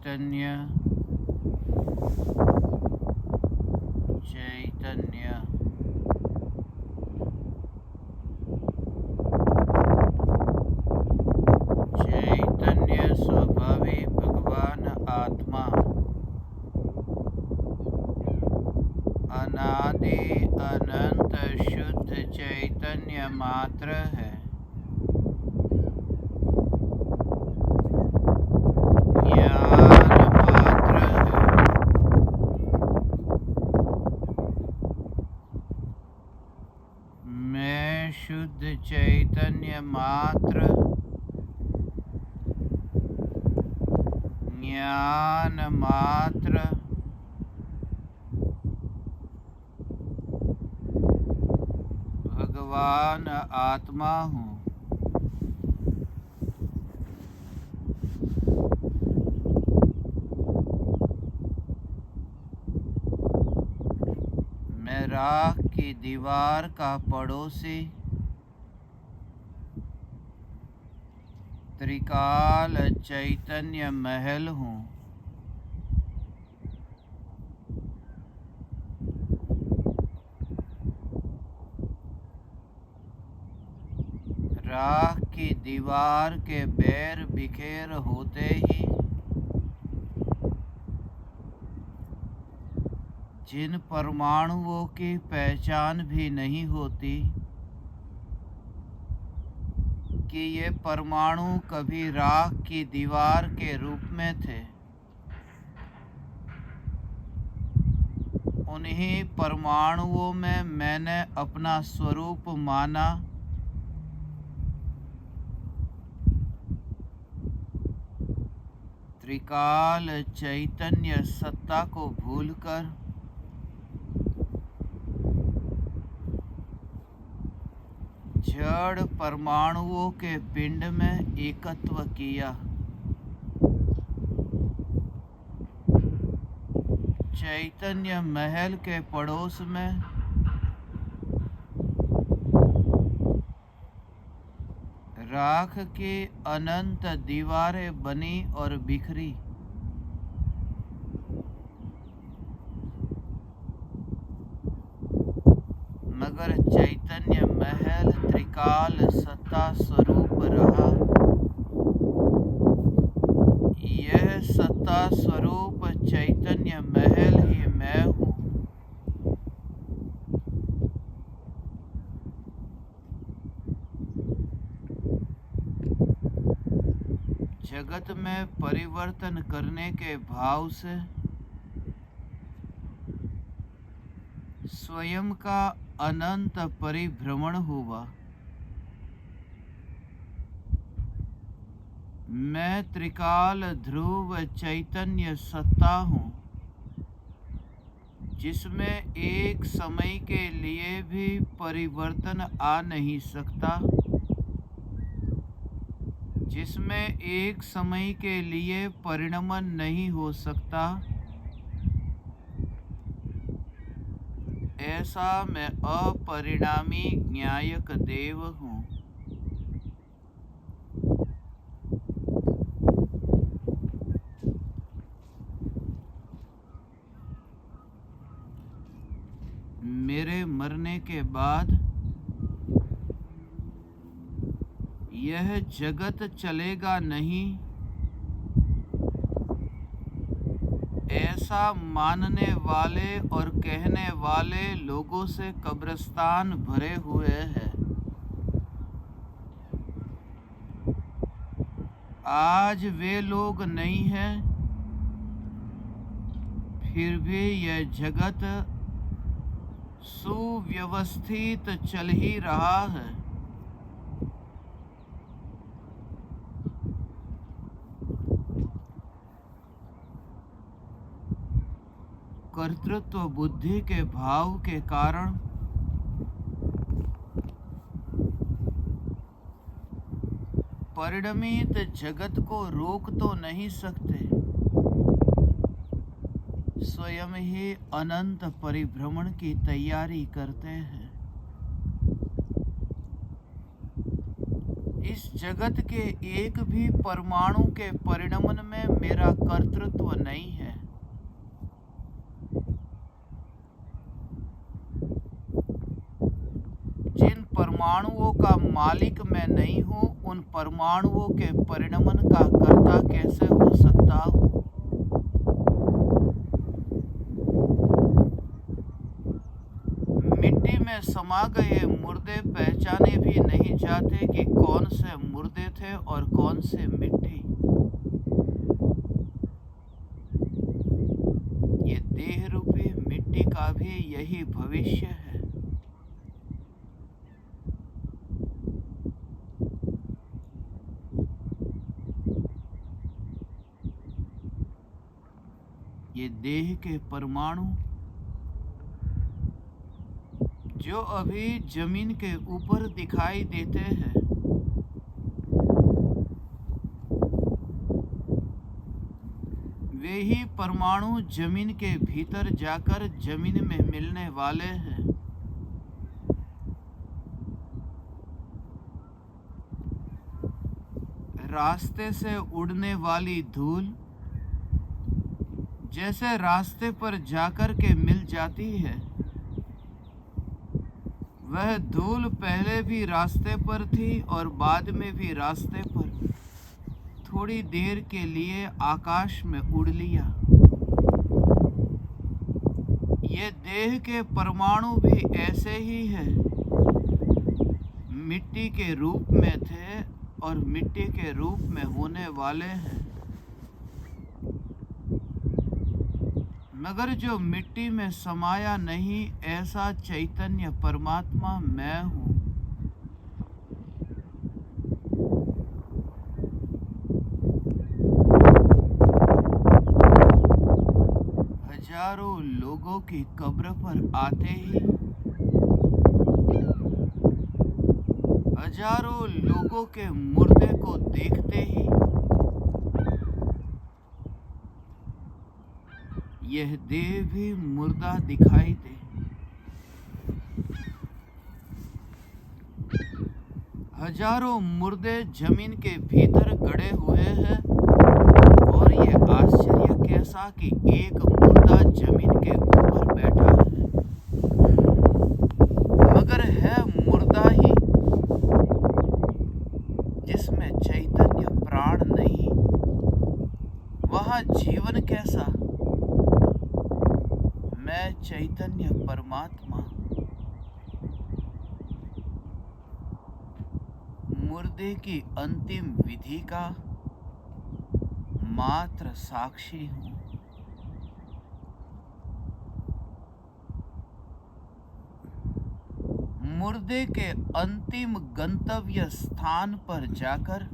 चैतन्य चैतन्य चैतन्य स्वभावी भगवान आत्मा अनादि अनंत शुद्ध चैतन्य मात्र है। ज्ञान मात्र है। मैं शुद्ध चैतन्य मात्र ज्ञान मात्र भगवान आत्मा हूँ। मैं राख की दीवार का पड़ोसी त्रिकाल चैतन्य महल हूँ। राख की दीवार के बैर बिखेर होते ही जिन परमाणुओं की पहचान भी नहीं होती कि ये परमाणु कभी राख की दीवार के रूप में थे, उन्हीं परमाणुओं में मैंने अपना स्वरूप माना। त्रिकाल चैतन्य सत्ता को भूलकर जड़ परमाणुओं के पिंड में एकत्व किया। चैतन्य महल के पड़ोस में राख की अनंत दीवारें बनी और बिखरी। मगर चैतन्य महल त्रिकाल सत्ता स्वरूप रहा। यह सत्ता स्वरूप चैतन्य महल ही मैं हूँ। जगत में परिवर्तन करने के भाव से स्वयं का अनंत परिभ्रमण हुआ। मैं त्रिकाल ध्रुव चैतन्य सत्ता हूँ, जिसमें एक समय के लिए भी परिवर्तन आ नहीं सकता, जिसमें एक समय के लिए परिणमन नहीं हो सकता। ऐसा मैं अपरिणामी न्यायक देव हूँ। मेरे मरने के बाद यह जगत चलेगा नहीं, ऐसा मानने वाले और कहने वाले लोगों से कब्रिस्तान भरे हुए हैं। आज वे लोग नहीं हैं, फिर भी यह जगत सुव्यवस्थित चल ही रहा है। कर्तृत्व बुद्धि के भाव के कारण परिणमित जगत को रोक तो नहीं सकते, स्वयं ही अनंत परिभ्रमण की तैयारी करते हैं। इस जगत के एक भी परमाणु के परिणमन में मेरा कर्तृत्व नहीं है। जिन परमाणुओं का मालिक मैं नहीं हूं, उन परमाणुओं के परिणमन का कर्ता कैसे हो सकता हूं? मिट्टी में समा गए मुर्दे पहचाने भी नहीं जाते कि कौन से मुर्दे थे और कौन से मिट्टी। ये देह रूपी मिट्टी का भी यही भविष्य है। ये देह के परमाणु जो अभी जमीन के ऊपर दिखाई देते हैं, वे ही परमाणु जमीन के भीतर जाकर जमीन में मिलने वाले हैं। रास्ते से उड़ने वाली धूल जैसे रास्ते पर जाकर के मिल जाती है, वह धूल पहले भी रास्ते पर थी और बाद में भी रास्ते पर थोड़ी देर के लिए आकाश में उड़ लिया। ये देह के परमाणु भी ऐसे ही है, मिट्टी के रूप में थे और मिट्टी के रूप में होने वाले हैं। मगर जो मिट्टी में समाया नहीं, ऐसा चैतन्य परमात्मा मैं हूँ। हजारों लोगों की कब्र पर आते ही, हजारों लोगों के मुर्दे को देखते ही यह देह भी मुर्दा दिखाई दे। हजारों मुर्दे जमीन के भीतर गड़े हुए हैं और यह आश्चर्य कैसा कि एक मुर्दा जमीन के ऊपर बैठा है, मगर है मुर्दा ही, जिसमें चैतन्य प्राण नहीं। वहाँ जीवन कैसा? मैं चैतन्य परमात्मा मुर्दे की अंतिम विधि का मात्र साक्षी हूँ। मुर्दे के अंतिम गंतव्य स्थान पर जाकर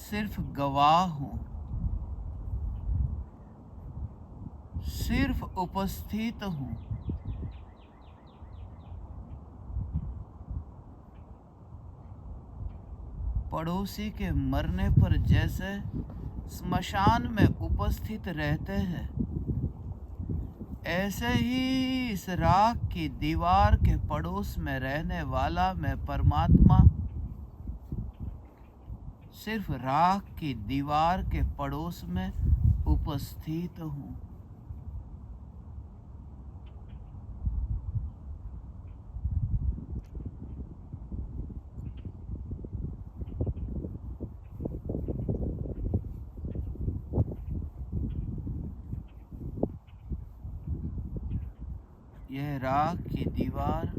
सिर्फ गवाह हूँ, सिर्फ उपस्थित हूँ। पड़ोसी के मरने पर जैसे स्मशान में उपस्थित रहते हैं, ऐसे ही इस राख की दीवार के पड़ोस में रहने वाला मैं परमात्मा सिर्फ राख की दीवार के पड़ोस में उपस्थित हूँ। यह राख की दीवार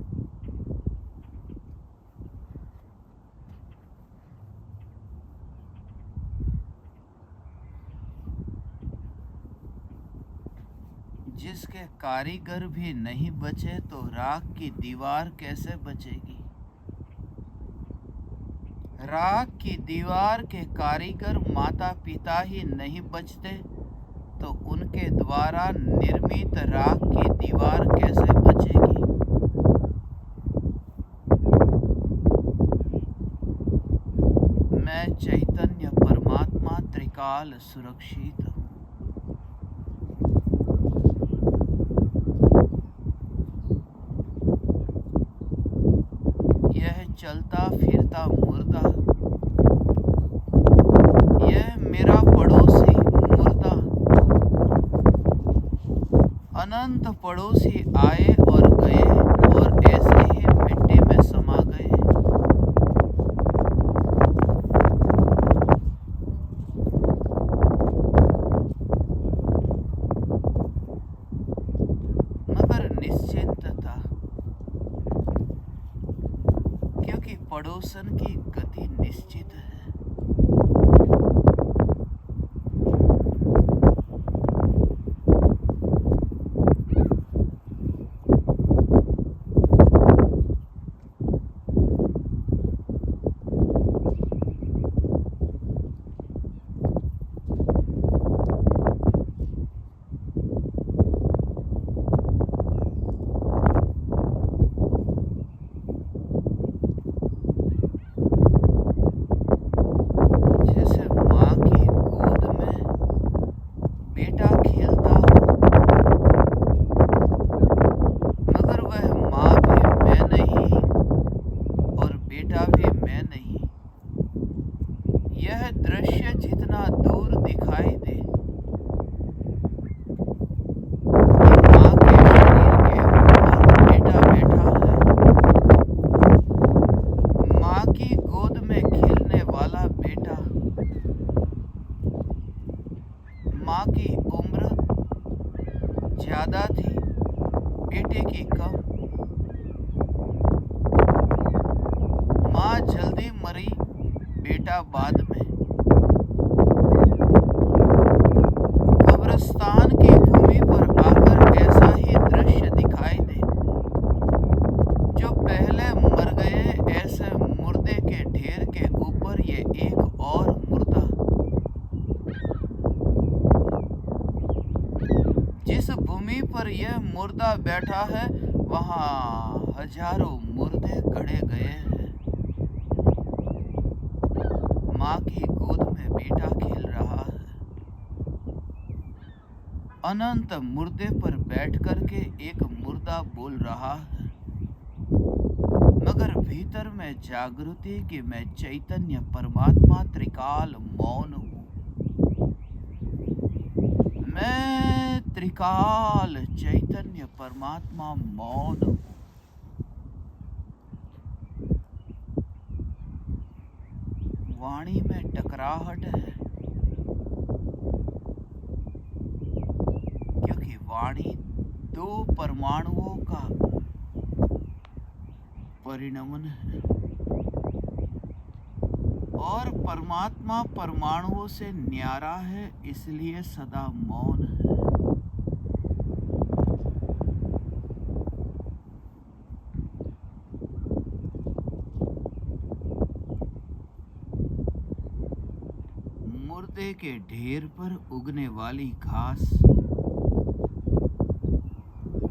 जिसके कारीगर भी नहीं बचे, तो राख की दीवार कैसे बचेगी? राख की दीवार के कारीगर माता पिता ही नहीं बचते, तो उनके द्वारा निर्मित राख की दीवार कैसे बचेगी? मैं चैतन्य परमात्मा त्रिकाल सुरक्षित हूँ। यह यह चलता फिरता मुर्दा, यह मेरा पड़ोसी मुर्दा। अनंत पड़ोसी आए और गए और ऐसे ही मिट्टी में समा गए। मगर निश्चिंत था, क्योंकि पड़ोसन की गति निश्चित है। जैसे माँ की गोद में बेटा खेलता हो, मगर वह माँ भी मैं नहीं और बेटा भी मैं नहीं। यह दृश्य जितना दूर दिखाई दे कि माँ के शरीर के ऊपर बेटा बैठा है, माँ की गोद में खेलने वाला बेटा। माँ की उम्र ज्यादा थी, बेटे की कम। माँ जल्दी मरी, बेटा बाद में। कब्रिस्तान की भूमि पर आकर ऐसा ही दृश्य दिखाई दे। जो पहले मर गए, ऐसे मुर्दे के ढेर के ऊपर ये एक और मुर्दा। जिस भूमि पर यह मुर्दा बैठा है, वहां हजारों मुर्दे गड़े गए हैं। माँ की गोद में बेटा खेल रहा है। अनंत मुर्दे पर बैठ कर के एक मुर्दा बोल रहा है, मगर भीतर में जागृति कि मैं चैतन्य परमात्मा त्रिकाल मौन हूँ। मैं त्रिकाल चैतन्य परमात्मा मौन हूँ। वाणी में टकराहट है, क्योंकि वाणी दो परमाणुओं का परिणमन है और परमात्मा परमाणुओं से न्यारा है, इसलिए सदा मौन है। मुर्दे के ढेर पर उगने वाली घास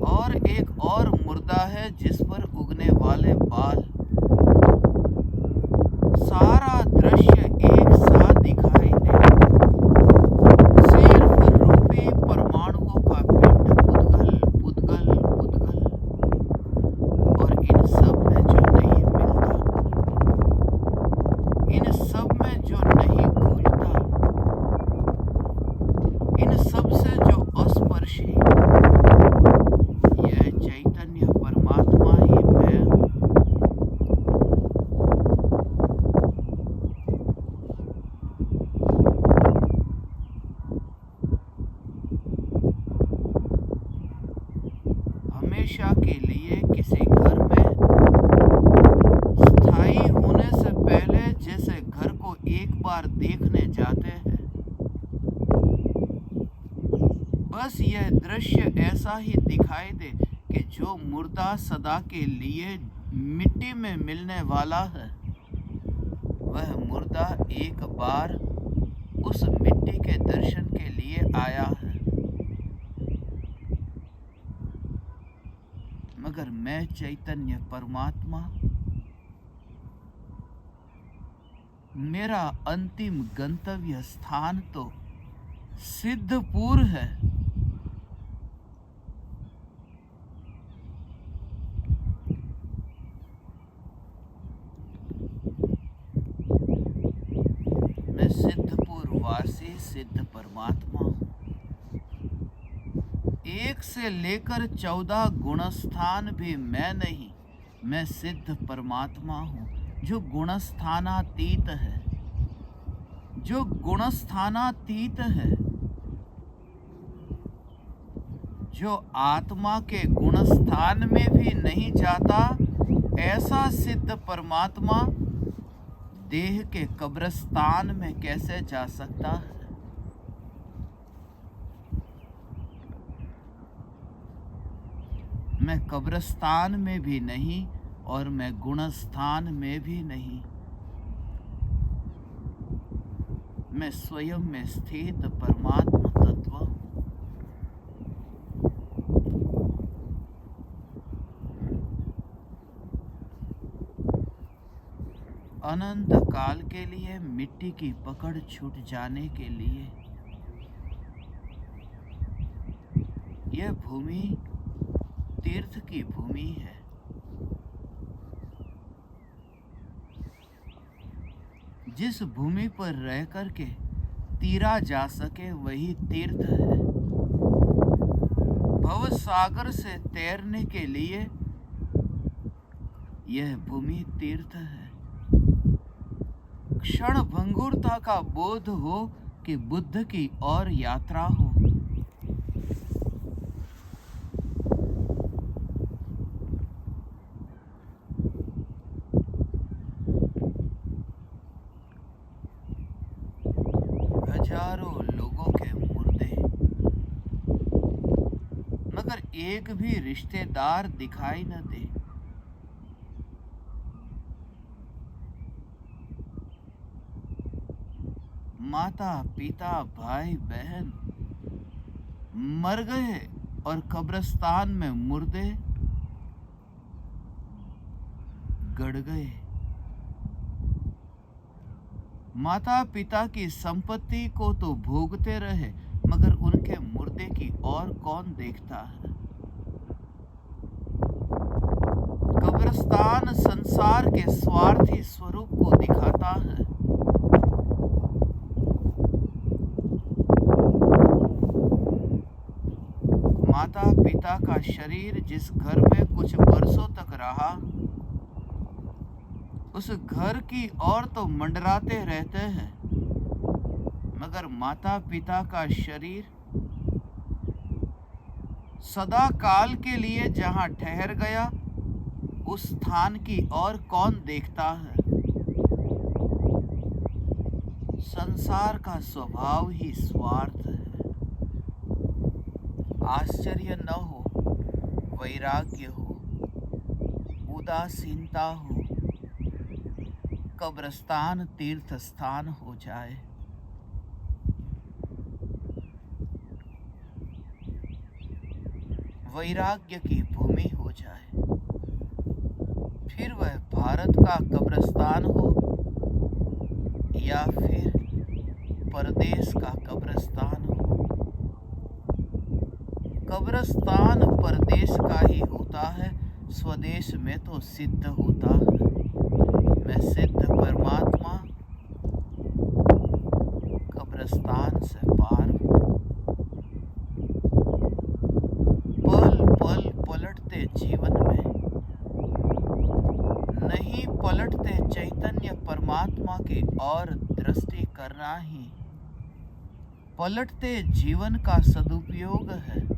और एक और मुर्दा है जिस पर उगने वाले बाल। सारा दृश्य एक साथ दिखाई दे। सिर्फ रूपी परमाणुओं का पिंड पुद्गल पुद्गल पुद्गल, और इन सब में जो नहीं मिलता, इन सब में जो नहीं घुलता, इन सब से जो अस्पर्शी, यह चैतन्य परमात्मा ही मैं हूँ। हमेशा के लिए किसी घर में स्थायी होने से पहले जैसे घर को एक बार देखने जाते हैं, बस यह दृश्य ऐसा ही दिखाई दे कि जो मुर्दा सदा के लिए मिट्टी में मिलने वाला है, वह मुर्दा एक बार उस मिट्टी के दर्शन के लिए आया है। मगर मैं चैतन्य परमात्मा, मेरा अंतिम गंतव्य स्थान तो सिद्धपुर है। सिद्धपुर वासी सिद्ध परमात्मा हूँ। 1 से लेकर 14 गुणस्थान भी मैं नहीं, मैं सिद्ध परमात्मा हूँ जो गुणस्थानातीत है, जो गुणस्थानातीत है, जो आत्मा के गुणस्थान में भी नहीं जाता। ऐसा सिद्ध परमात्मा देह के कब्रिस्तान में कैसे जा सकता है? मैं कब्रिस्तान में भी नहीं और मैं गुणस्थान में भी नहीं, मैं स्वयं में स्थित परमात्मा तत्व हूँ। अनंत काल के लिए मिट्टी की पकड़ छूट जाने के लिए यह भूमि तीर्थ की भूमि है। जिस भूमि पर रह कर के तीरा जा सके वही तीर्थ है। भव सागर से तैरने के लिए यह भूमि तीर्थ है। क्षण भंगुरता का बोध हो कि बुद्ध की और यात्रा हो। हजारों लोगों के मुर्दे, मगर एक भी रिश्तेदार दिखाई न दे। माता पिता भाई बहन मर गए और कब्रिस्तान में मुर्दे गड़ गए। माता पिता की संपत्ति को तो भोगते रहे, मगर उनके मुर्दे की और कौन देखता है? कब्रिस्तान संसार के स्वार्थी स्वरूप को दिखाता है। माता पिता का शरीर जिस घर में कुछ बरसों तक रहा, उस घर की ओर तो मंडराते रहते हैं, मगर माता पिता का शरीर सदा काल के लिए जहां ठहर गया, उस स्थान की ओर कौन देखता है? संसार का स्वभाव ही स्वार्थ है। आश्चर्य न हो, वैराग्य हो, उदासीनता हो, कब्रिस्तान तीर्थ स्थान हो जाए। वैराग्य की भूमि हो जाए, फिर वह भारत का कब्रिस्तान हो या फिर परदेश का कब्रिस्तान हो। कब्रिस्तान परदेश का ही होता है, स्वदेश में तो सिद्ध होता है। मैं सिद्ध परमात्मा कब्रिस्तान से पार हूँ। पल पल पलटते जीवन में नहीं पलटते चैतन्य परमात्मा की ओर दृष्टि करना ही पलटते जीवन का सदुपयोग है।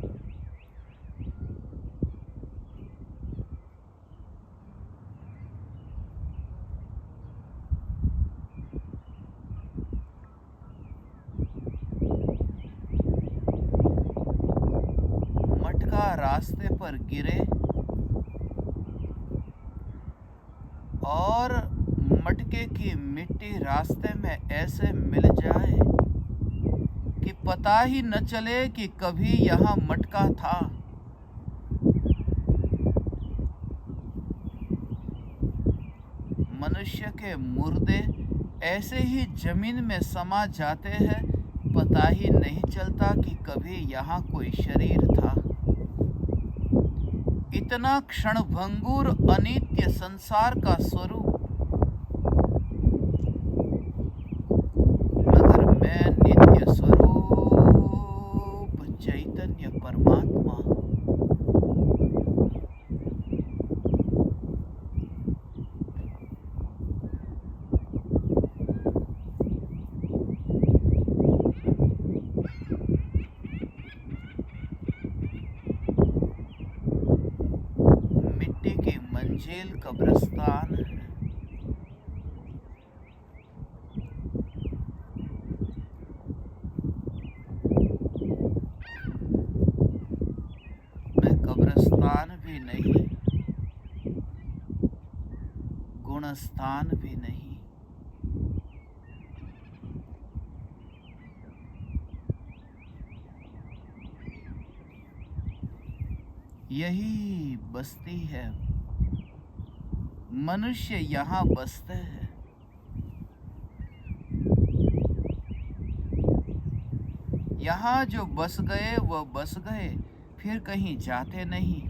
मटका रास्ते पर गिरे और मटके की मिट्टी रास्ते में ऐसे मिल जाए कि पता ही न चले कि कभी यहाँ मटका था। मनुष्य के मुर्दे ऐसे ही जमीन में समा जाते हैं, पता ही नहीं चलता कि कभी यहाँ कोई शरीर था। इतना क्षणभंगुर अनित्य संसार का स्वरूप खेल कब्रिस्तान है। मैं कब्रिस्तान भी नहीं, गुणस्थान भी नहीं। यही बस्ती है, मनुष्य यहाँ बसते हैं। यहाँ जो बस गए वह बस गए, फिर कहीं जाते नहीं।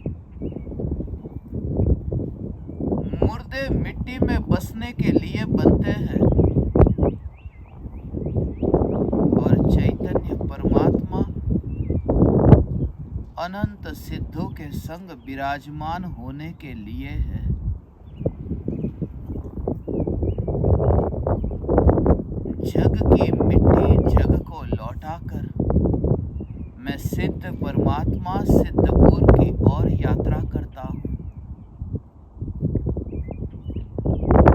मुर्दे मिट्टी में बसने के लिए बनते हैं और चैतन्य परमात्मा अनंत सिद्धों के संग विराजमान होने के लिए है। जग की मिट्टी जग को लौटाकर मैं सिद्ध परमात्मा सिद्धपुर की ओर यात्रा करता हूँ।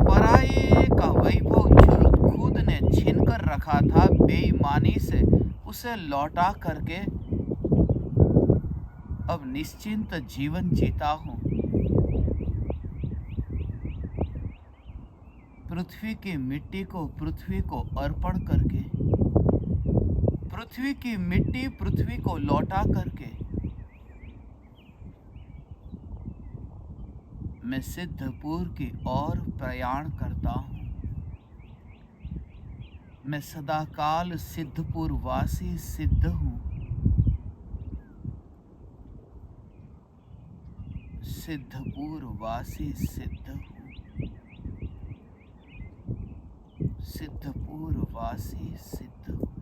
पराये का वैभव जो खुद ने छीन कर रखा था बेईमानी से, उसे लौटा करके अब निश्चिंत जीवन जीता हूँ। पृथ्वी की मिट्टी को पृथ्वी को अर्पण करके, पृथ्वी की मिट्टी पृथ्वी को लौटा करके मैं सिद्धपुर की ओर प्रयाण करता हूँ। मैं सदाकाल सिद्धपुर वासी सिद्ध हूँ। सिद्धपुर वासी सिद्ध हूँ। सिद्धपुर वासी सिद्ध हूँ।